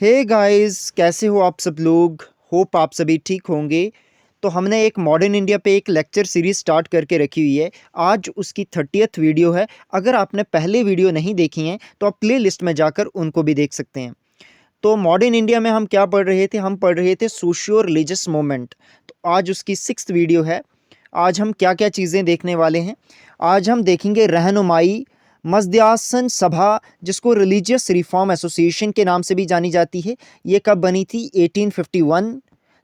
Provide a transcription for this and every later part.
Hey guys, कैसे हो आप सब लोग। होप आप सभी ठीक होंगे। तो हमने एक मॉडर्न इंडिया पे एक लेक्चर सीरीज स्टार्ट करके रखी हुई है। आज उसकी 30th वीडियो है। अगर आपने पहले वीडियो नहीं देखी हैं तो आप प्ले लिस्ट में जाकर उनको भी देख सकते हैं। तो मॉडर्न इंडिया में हम क्या पढ़ रहे थे, हम पढ़ रहे थे सोशियो रिलीजियस मूवमेंट। तो आज उसकी 6th वीडियो है। आज हम क्या क्या चीज़ें देखने वाले हैं। आज हम देखेंगे रहनुमाई मजद्यासन सभा, जिसको रिलीजियस रिफॉर्म एसोसिएशन के नाम से भी जानी जाती है। ये कब बनी थी? 1851।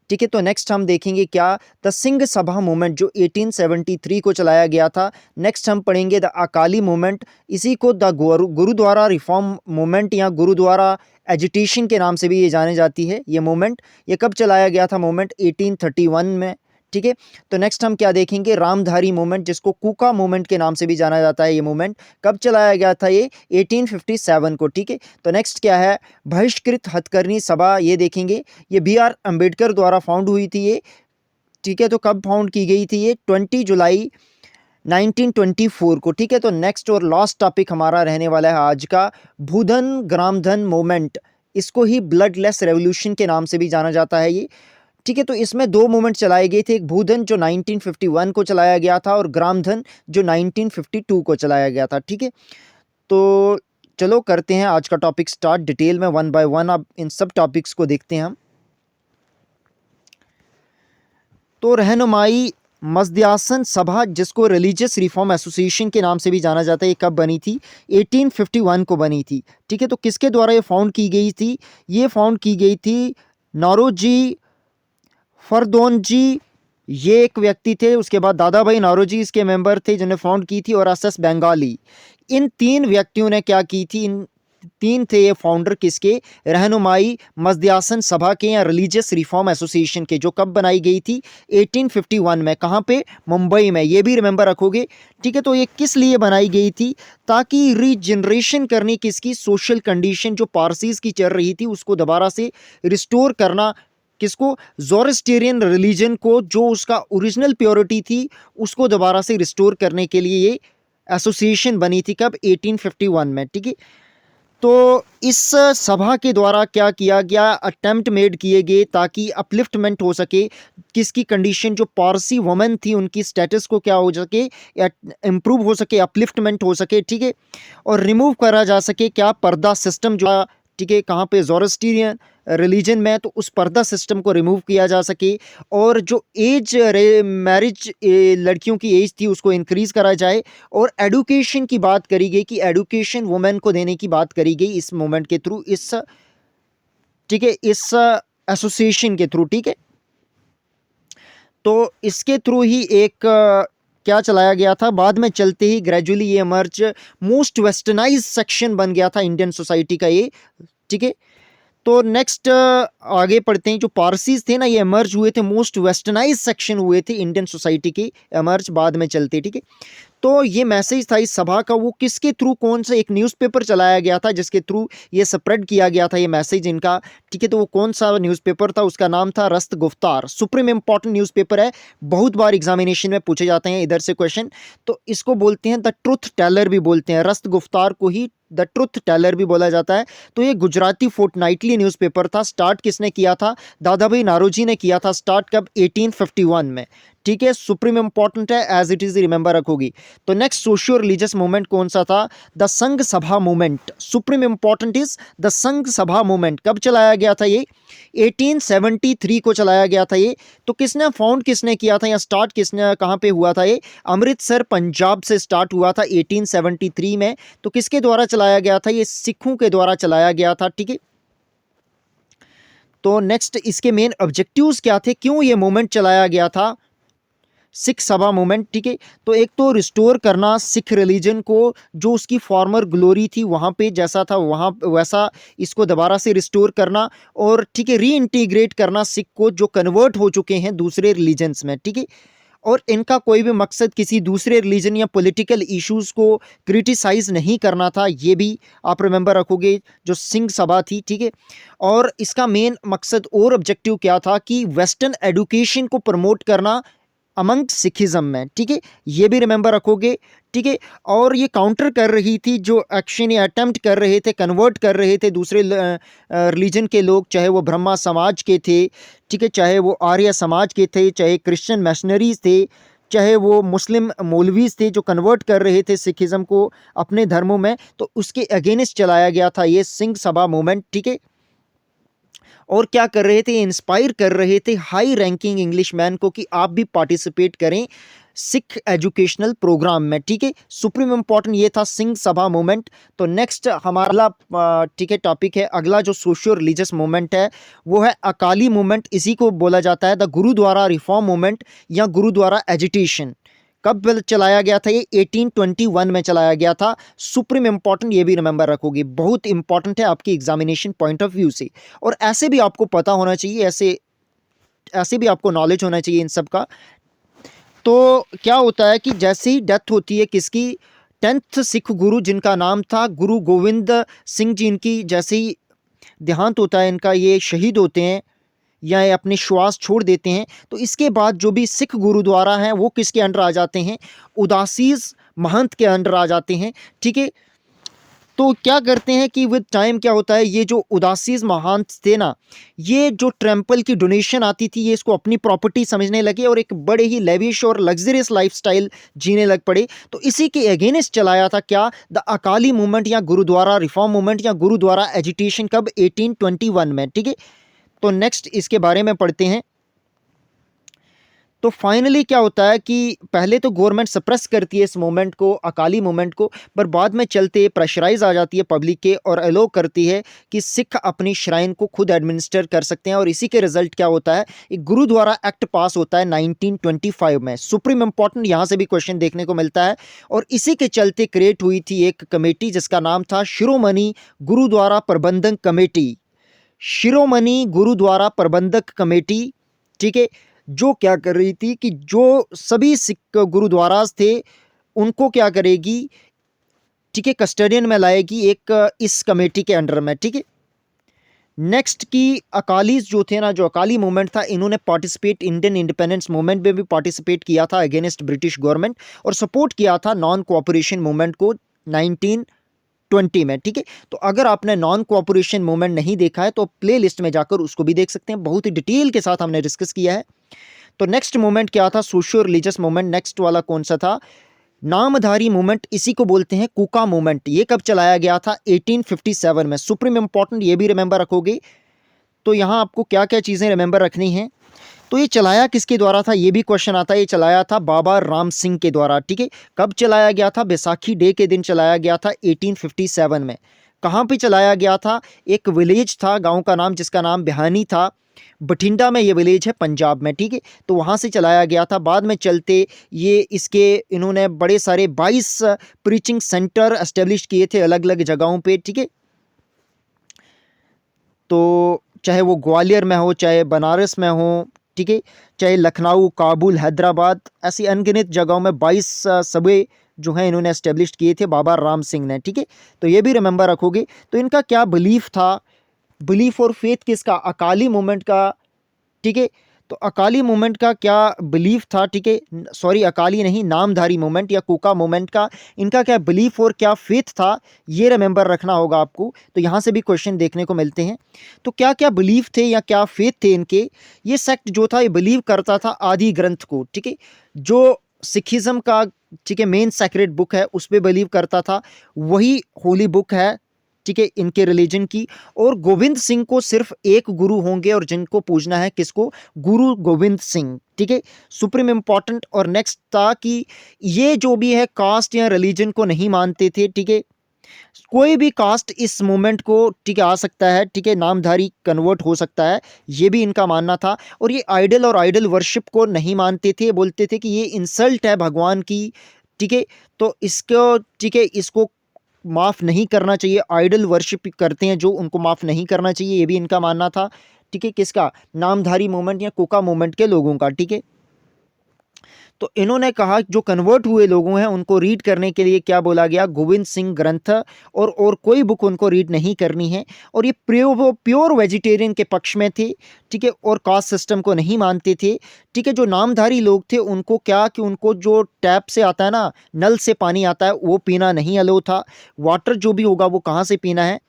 ठीक है। तो नेक्स्ट हम देखेंगे क्या, द सिंह सभा मूवमेंट जो 1873 को चलाया गया था। नेक्स्ट हम पढ़ेंगे द अकाली मूवमेंट, इसी को द गुरुद्वारा रिफॉर्म मूवमेंट या गुरुद्वारा एजिटेशन के नाम से भी ये जाने जाती है। ये मूवमेंट ये कब चलाया गया था? मूवमेंट 1831 में। ठीक है। तो नेक्स्ट हम क्या देखेंगे, रामधारी मूवमेंट, जिसको कूका मूवमेंट के नाम से भी जाना जाता है। ये मूवमेंट कब चलाया गया था? ये 1857 को। ठीक है। तो नेक्स्ट क्या है, बहिष्कृत हथकरनी सभा, ये देखेंगे। ये B.R. अम्बेडकर द्वारा फाउंड हुई थी ये। ठीक है। तो कब फाउंड की गई थी ये? 20 जुलाई 1924 को। ठीक है। तो नेक्स्ट और लास्ट टॉपिक हमारा रहने वाला है आज का, भूधन ग्रामधन मूवमेंट। इसको ही ब्लडलेस रेवोल्यूशन के नाम से भी जाना जाता है ये। ठीक है। तो इसमें दो मूवमेंट चलाए गए थे, एक भूधन जो 1951 को चलाया गया था और ग्रामधन जो 1952 को चलाया गया था। ठीक है। तो चलो करते हैं आज का टॉपिक स्टार्ट डिटेल में, वन बाय वन अब इन सब टॉपिक्स को देखते हैं हम। तो रहनुमाई मजद्यासन सभा, जिसको रिलीजियस रिफॉर्म एसोसिएशन के नाम से भी जाना जाता है, ये कब बनी थी? 1851 को बनी थी। ठीक है। तो किसके द्वारा ये फाउंड की गई थी? ये फाउंड की गई थी नौरोजी फरदौन जी, ये एक व्यक्ति थे। उसके बाद दादा भाई नौरोजी इसके मेंबर थे जिन्होंने फाउंड की थी, और SS बेंगाली। इन तीन व्यक्तियों ने क्या की थी? इन तीन थे ये फाउंडर किसके? रहनुमाई मजद्यासन सभा के या रिलीजियस रिफॉर्म एसोसिएशन के, जो कब बनाई गई थी? 1851 में। कहाँ पे? मुंबई में। ये भी रिमेंबर रखोगे। ठीक है। तो ये किस लिए बनाई गई थी? ताकि रीजनरेशन करनी, किसकी? सोशल कंडीशन जो पारसीज की चल रही थी उसको दोबारा से रिस्टोर करना। किसको? ज़ोरास्ट्रियन रिलीजन को, जो उसका ओरिजिनल प्योरिटी थी उसको दोबारा से रिस्टोर करने के लिए ये एसोसिएशन बनी थी। कब? 1851 में। ठीक है। तो इस सभा के द्वारा क्या किया गया, अटेम्प्ट मेड किए गए ताकि अपलिफ्टमेंट हो सके। किसकी कंडीशन? जो पारसी वुमेन थी उनकी स्टेटस को क्या हो सके, इम्प्रूव हो सके, अपलिफ्टमेंट हो सके। ठीक है। और रिमूव करा जा सके क्या, पर्दा सिस्टम जो, ठीक है, कहाँ पे? ज़ोरास्ट्रियन रिलीजन में, तो उस पर्दा सिस्टम को रिमूव किया जा सके। और जो एज मैरिज लड़कियों की एज थी उसको इंक्रीज करा जाए। और एडुकेशन की बात करी गई कि एडुकेशन वुमेन को देने की बात करी गई इस मूवमेंट के थ्रू, इस, ठीक है, इस एसोसिएशन के थ्रू। ठीक है। तो इसके थ्रू ही एक क्या चलाया गया था, बाद में चलते ही ग्रेजुअली ये मर्ज मोस्ट वेस्टर्नाइज सेक्शन बन गया था इंडियन सोसाइटी का ये। ठीक है। तो नेक्स्ट आगे पढ़ते हैं। जो पारसीज थे ना, ये एमर्ज हुए थे, मोस्ट वेस्टर्नाइज सेक्शन हुए थे इंडियन सोसाइटी के, एमर्ज बाद में चलते। ठीक है। तो ये मैसेज था इस सभा का, वो किसके थ्रू, कौन सा एक न्यूज़पेपर चलाया गया था जिसके थ्रू ये स्प्रेड किया गया था ये मैसेज इनका। ठीक है। तो वो कौन सा न्यूज़पेपर था? उसका नाम था रस्त गुफ्तार। सुप्रीम इंपॉर्टेंट न्यूज़पेपर है, बहुत बार एग्जामिनेशन में पूछे जाते हैं इधर से क्वेश्चन। तो इसको बोलते हैं द ट्रुथ टेलर भी बोलते हैं, रस्त गुफ्तार को ही द ट्रुथ टेलर भी बोला जाता है। तो ये गुजराती फोर्टनाइटली न्यूज़पेपर था। स्टार्ट किसने किया था? दादा भाई नारोजी ने किया था। स्टार्ट कब? 1851 में। ठीक है। सुप्रीम इंपॉर्टेंट है, एज इट इज रिमेंबर रखोगी। तो नेक्स्ट सोशियो रिलीजियस मूवमेंट कौन सा था? द संघ सभा movement. Supreme important is the संघ सभा मूवमेंट। कब चलाया गया था ये? 1873 को चलाया गया था ये। तो किसने फाउंड, किसने किया था या स्टार्ट किसने, कहाँ पे हुआ था ये? अमृतसर पंजाब से स्टार्ट हुआ था 1873 में। तो किसके द्वारा चलाया गया था? ये सिखों के द्वारा चलाया गया था। ठीक है। तो नेक्स्ट इसके मेन ऑब्जेक्टिव्स क्या थे, क्यों ये मूवमेंट चलाया गया था? सिख सभा मूवमेंट। ठीक है। तो एक तो रिस्टोर करना सिख रिलीजन को, जो उसकी फॉर्मर ग्लोरी थी वहाँ पे जैसा था वहाँ वैसा इसको दोबारा से रिस्टोर करना। और ठीक है, री इंटीग्रेट करना सिख को जो कन्वर्ट हो चुके हैं दूसरे रिलीजन्स में। ठीक है। और इनका कोई भी मकसद किसी दूसरे रिलीजन या पॉलिटिकल इश्यूज को क्रिटिसाइज नहीं करना था, ये भी आप रिमेंबर रखोगे, जो सिंह सभा थी। ठीक है। और इसका मेन मकसद और ऑब्जेक्टिव क्या था कि वेस्टर्न एडुकेशन को प्रमोट करना अमंग सिखिज्म में, ठीक है, ये भी रिमेंबर रखोगे, ठीक है। और ये काउंटर कर रही थी जो एक्शन या अटेम्प्ट कर रहे थे, कन्वर्ट कर रहे थे दूसरे रिलीजन के लोग, चाहे वो ब्रह्मा समाज के थे, ठीक है, चाहे वो आर्य समाज के थे, चाहे क्रिश्चियन मिशनरीज थे, चाहे वो मुस्लिम मौलवीज थे जो कन्वर्ट कर रहे थे सिखिज्म को अपने धर्मों में, तो उसके अगेंस्ट चलाया गया था ये सिंह सभा मूवमेंट, ठीक है। और क्या कर रहे थे, इंस्पायर कर रहे थे हाई रैंकिंग इंग्लिश मैन को कि आप भी पार्टिसिपेट करें सिख एजुकेशनल प्रोग्राम में, ठीक है। सुप्रीम इंपॉर्टेंट ये था सिंह सभा मूवमेंट। तो नेक्स्ट हमारा ठीक है टॉपिक है अगला जो सोशियो रिलीजियस मूवमेंट है वो है अकाली मूवमेंट। इसी को बोला जाता है द गुरुद्वारा रिफॉर्म मूवमेंट या गुरुद्वारा एजिटेशन। कब चलाया गया था ये, 1821 में चलाया गया था। सुप्रीम इंपॉर्टेंट, ये भी रिमेंबर रखोगे, बहुत इंपॉर्टेंट है आपकी एग्जामिनेशन पॉइंट ऑफ व्यू से। और ऐसे भी आपको पता होना चाहिए, ऐसे ऐसे भी आपको नॉलेज होना चाहिए इन सब का। तो क्या होता है कि जैसे ही डेथ होती है किसकी, 10th सिख गुरु जिनका नाम था गुरु गोविंद सिंह जी, इनकी जैसे ही देहांत होता है इनका, ये शहीद होते हैं या ये अपने श्वास छोड़ देते हैं, तो इसके बाद जो भी सिख गुरुद्वारा हैं वो किसके अंडर आ जाते हैं, उदासीस महंत के अंडर आ जाते हैं, ठीक है। तो क्या करते हैं कि विद टाइम क्या होता है, ये जो उदासीस महंत थे ना, ये जो टेम्पल की डोनेशन आती थी ये इसको अपनी प्रॉपर्टी समझने लगे और एक बड़े ही लेविश और लग्जरियस लाइफस्टाइल जीने लग पड़े। तो इसी के अगेंस्ट चलाया था क्या, द अकाली मूवमेंट या गुरुद्वारा रिफॉर्म मूवमेंट या गुरुद्वारा एजिटेशन। कब, 1821 में, ठीक है। तो नेक्स्ट इसके बारे में पढ़ते हैं। तो फाइनली क्या होता है कि पहले तो गवर्नमेंट सप्रेस करती है इस मूवमेंट को, अकाली मूवमेंट को, पर बाद में चलते प्रेशराइज आ जाती है पब्लिक के और अलो करती है कि सिख अपनी श्राइन को खुद एडमिनिस्टर कर सकते हैं। और इसी के रिजल्ट क्या होता है, एक गुरुद्वारा एक्ट पास होता है 1925 में। सुप्रीम इंपॉर्टेंट, यहाँ से भी क्वेश्चन देखने को मिलता है। और इसी के चलते क्रिएट हुई थी एक कमेटी जिसका नाम था शिरोमणि गुरुद्वारा प्रबंधक कमेटी। शिरोमणि गुरुद्वारा प्रबंधक कमेटी, ठीक है, जो क्या कर रही थी कि जो सभी सिख गुरुद्वारास थे उनको क्या करेगी, ठीक है, कस्टडियन में लाएगी एक इस कमेटी के अंडर में, ठीक है। नेक्स्ट की अकालीज जो थे ना, जो अकाली मूवमेंट था, इन्होंने पार्टिसिपेट इंडियन इंडिपेंडेंस मूवमेंट में भी पार्टिसिपेट किया था अगेंस्ट ब्रिटिश गवर्नमेंट, और सपोर्ट किया था नॉन कोऑपरेशन मूवमेंट को 1920 में, ठीक है। तो अगर आपने नॉन कोऑपरेशन मूवमेंट नहीं देखा है तो प्ले लिस्ट में जाकर उसको भी देख सकते हैं, बहुत ही डिटेल के साथ हमने डिस्कस किया है। तो नेक्स्ट मूवमेंट क्या था, सोशियो रिलीजियस मूवमेंट। नेक्स्ट वाला कौन सा था, नामधारी मूवमेंट, इसी को बोलते हैं कुका मूवमेंट। ये कब चलाया गया था, 1857 में। सुप्रीम इंपॉर्टेंट, ये भी रिमेंबर रखोगे। तो यहाँ आपको क्या क्या चीज़ें रिमेंबर रखनी हैं। तो ये चलाया किसके द्वारा था, ये भी क्वेश्चन आता है। ये चलाया था बाबा राम सिंह के द्वारा, ठीक है। कब चलाया गया था, बैसाखी डे के दिन चलाया गया था 1857 में। कहाँ पे चलाया गया था, एक विलेज था, गांव का नाम जिसका नाम बिहानी था, बठिंडा में ये विलेज है पंजाब में, ठीक है। तो वहाँ से चलाया गया था। बाद में चलते ये इसके इन्होंने बड़े सारे 22 प्रीचिंग सेंटर एस्टेब्लिश किए थे अलग अलग जगहों पे, ठीक है। तो चाहे वो ग्वालियर में हो, चाहे बनारस में हो, ठीक है, चाहे लखनऊ, काबुल, हैदराबाद, ऐसी अनगिनत जगहों में 22 सभे जो हैं इन्होंने एस्टेब्लिश किए थे बाबा राम सिंह ने, ठीक है। तो ये भी रिमेंबर रखोगे। तो इनका क्या बिलीफ था, बिलीफ और फेथ किसका, अकाली मूवमेंट का, ठीक है। तो अकाली मूवमेंट का क्या बिलीफ था, ठीक है, सॉरी अकाली नहीं, नामधारी मूवमेंट या कुका मूवमेंट का इनका क्या बिलीफ और क्या फेथ था, ये रिमेंबर रखना होगा आपको। तो यहाँ से भी क्वेश्चन देखने को मिलते हैं। तो क्या क्या बिलीफ थे या क्या फेथ थे इनके। ये सेक्ट जो था ये बिलीव करता था आदि ग्रंथ को, ठीक है, जो सिखिज्म का, ठीक है, मेन सेक्रेट बुक है उस पर बिलीव करता था, वही होली बुक है, ठीक है, इनके रिलीजन की। और गोविंद सिंह को सिर्फ एक गुरु होंगे और जिनको पूजना है किसको, गुरु गोविंद सिंह, ठीक है, सुप्रीम इंपॉर्टेंट। और नेक्स्ट था कि ये जो भी है कास्ट या रिलीजन को नहीं मानते थे, ठीक है, कोई भी कास्ट इस मूवमेंट को, ठीक है, आ सकता है, ठीक है, नामधारी कन्वर्ट हो सकता है, ये भी इनका मानना था। और ये आइडल और आइडल वर्शिप को नहीं मानते थे, बोलते थे कि ये इंसल्ट है भगवान की, ठीक है, तो इसको, ठीक है, इसको माफ़ नहीं करना चाहिए। आइडल वर्शिप करते हैं जो, उनको माफ़ नहीं करना चाहिए, ये भी इनका मानना था, ठीक है, किसका, नामधारी मूवमेंट या कुका मूवमेंट के लोगों का, ठीक है। तो इन्होंने कहा जो कन्वर्ट हुए लोगों हैं उनको रीड करने के लिए क्या बोला गया, गोविंद सिंह ग्रंथ और कोई बुक उनको रीड नहीं करनी है। और ये प्योर वेजिटेरियन के पक्ष में थे, ठीक है, और कास्ट सिस्टम को नहीं मानते थे, ठीक है। जो नामधारी लोग थे उनको क्या कि उनको जो टैप से आता है ना, नल से पानी आता है, वो पीना नहीं अलो था। वाटर जो भी होगा वो कहाँ से पीना है,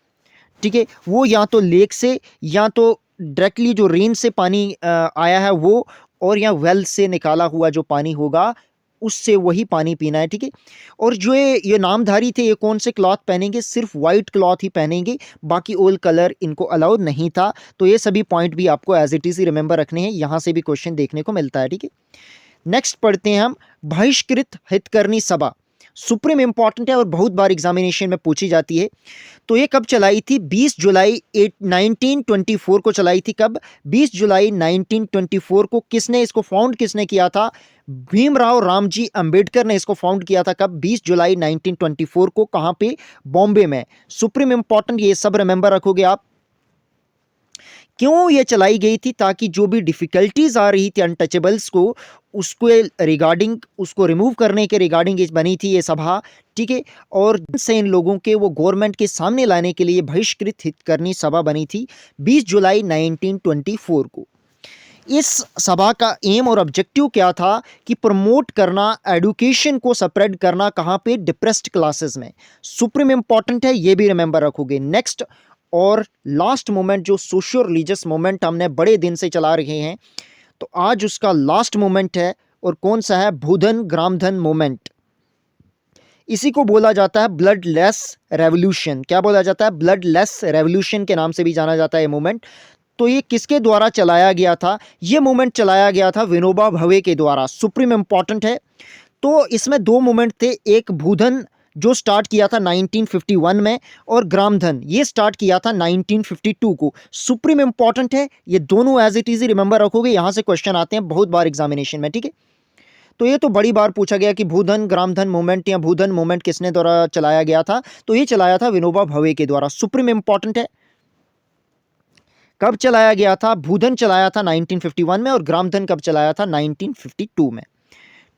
ठीक है, वो या तो लेक से या तो डायरेक्टली जो रेन से पानी आया है वो, और या वेल से निकाला हुआ जो पानी होगा उससे वही पानी पीना है, ठीक है। और जो ये नामधारी थे ये कौन से क्लॉथ पहनेंगे, सिर्फ वाइट क्लॉथ ही पहनेंगे, बाकी ऑल कलर इनको अलाउड नहीं था। तो ये सभी पॉइंट भी आपको एज इट इज ही रिमेंबर रखने हैं, यहाँ से भी क्वेश्चन देखने को मिलता है, ठीक है। नेक्स्ट पढ़ते हैं हम, बहिष्कृत हितकर्णी सभा, सुप्रीम इंपॉर्टेंट है और बहुत बार एग्जामिनेशन में पूछी जाती है। तो ये कब चलाई थी, 20 जुलाई 1924 को चलाई थी। कब, 20 जुलाई 1924 को। किसने इसको फाउंड किसने किया था, भीमराव रामजी अंबेडकर ने इसको फाउंड किया था। कब, 20 जुलाई 1924 को। कहाँ पे, बॉम्बे में। सुप्रीम इंपॉर्टेंट, ये सब रिमेंबर रखोगे आप। क्यों ये चलाई गई थी, ताकि जो भी डिफिकल्टीज आ रही थी अनटचेबल्स को, उसको रिगार्डिंग, उसको रिमूव करने के रिगार्डिंग बनी थी ये सभा, ठीक है। और से इन लोगों के वो गवर्नमेंट के सामने लाने के लिए बहिष्कृत हितकर्णी सभा बनी थी 20 जुलाई 1924 को। इस सभा का एम और ऑब्जेक्टिव क्या था कि प्रमोट करना एडुकेशन को स्प्रेड करना, कहाँ पे, डिप्रेस्ड क्लासेस में। सुप्रीम इंपॉर्टेंट है, ये भी रिमेंबर रखोगे। नेक्स्ट और लास्ट मोमेंट जो सोशियो रिलीजियस मोमेंट हमने बड़े दिन से चला रहे हैं, तो आज उसका लास्ट मोमेंट है। और कौन सा है, भूधन ग्रामधन मोमेंट। इसी को बोला जाता है ब्लड लेस रेवोल्यूशन। क्या बोला जाता है, ब्लड लेस रेवोल्यूशन के नाम से भी जाना जाता है ये मूवमेंट। तो ये किसके द्वारा चलाया गया था, ये मूवमेंट चलाया गया था विनोबा भावे के द्वारा। सुप्रीम इंपॉर्टेंट है। तो इसमें दो मूवमेंट थे, एक भूधन जो स्टार्ट किया था 1951 में, और ग्रामधन ये स्टार्ट किया था 1952 को। सुप्रीम इंपॉर्टेंट है, ये दोनों एज इट इज रिमेंबर रखोगे, यहां से क्वेश्चन आते हैं बहुत बार एग्जामिनेशन में, ठीक है। तो ये तो बड़ी बार पूछा गया कि भूधन ग्रामधन मूवमेंट या भूधन मूवमेंट किसने द्वारा चलाया गया था, तो ये चलाया था विनोबा भावे के द्वारा। सुप्रीम इंपॉर्टेंट है। कब चलाया गया था, भूधन चलाया था 1951 में, और ग्रामधन कब चलाया था, 1952 में,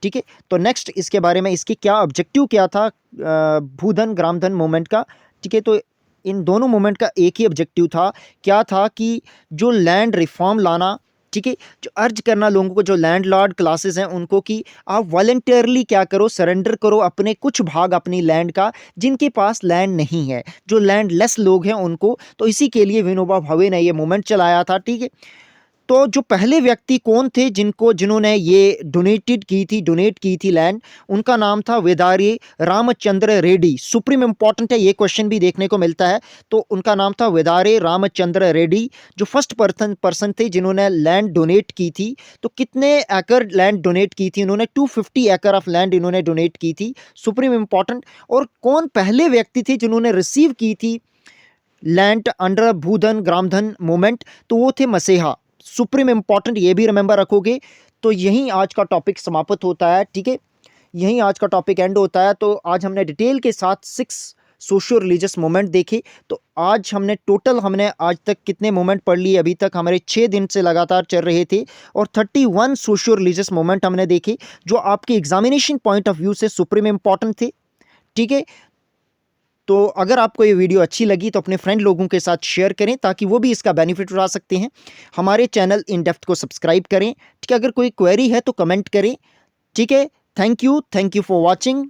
ठीक है। तो नेक्स्ट इसके बारे में, इसकी क्या ऑब्जेक्टिव क्या था भूधन ग्रामधन मूवमेंट का, ठीक है। तो इन दोनों मूवमेंट का एक ही ऑब्जेक्टिव था, क्या था कि जो लैंड रिफॉर्म लाना, ठीक है, जो अर्ज करना लोगों को, जो लैंडलॉर्ड क्लासेस हैं उनको, कि आप वॉलंटियरली क्या करो, सरेंडर करो अपने कुछ भाग अपनी लैंड का, जिनके पास लैंड नहीं है, जो लैंडलेस लोग हैं उनको। तो इसी के लिए विनोबा भावे ने ये मूवमेंट चलाया था, ठीक है। तो जो पहले व्यक्ति कौन थे जिन्होंने ये डोनेट की थी लैंड, उनका नाम था वेदारी रामचंद्र रेड्डी। सुप्रीम इंपॉर्टेंट है, ये क्वेश्चन भी देखने को मिलता है। तो उनका नाम था वेदारे रामचंद्र रेड्डी, जो फर्स्ट पर्सन थे जिन्होंने लैंड डोनेट की थी। तो कितने एकड़ लैंड डोनेट की थी उन्होंने, 250 एकड़ ऑफ लैंड इन्होंने डोनेट की थी। Supreme important. और कौन पहले व्यक्ति थे जिन्होंने रिसीव की थी लैंड अंडर भूधन ग्रामधन मूवमेंट, तो वो थे मसेहा। सुप्रीम इंपॉर्टेंट, ये भी रिमेंबर रखोगे। तो यहीं आज का टॉपिक समाप्त होता है, ठीक है, यहीं आज का टॉपिक एंड होता है। तो आज हमने डिटेल के साथ 6 सोशियो रिलीजियस मोमेंट देखे। तो आज हमने आज तक कितने मोमेंट पढ़ लिए, अभी तक हमारे 6 दिन से लगातार चल रहे थे, और 31 सोशियो रिलीजियस मोमेंट हमने देखे, जो आपके एग्जामिनेशन पॉइंट ऑफ व्यू से सुप्रीम इंपॉर्टेंट थे, ठीक है। तो अगर आपको ये वीडियो अच्छी लगी तो अपने फ्रेंड लोगों के साथ शेयर करें, ताकि वो भी इसका बेनिफिट उठा सकते हैं। हमारे चैनल इन डेप्थ को सब्सक्राइब करें, ठीक है। अगर कोई क्वेरी है तो कमेंट करें, ठीक है। Thank you for watching.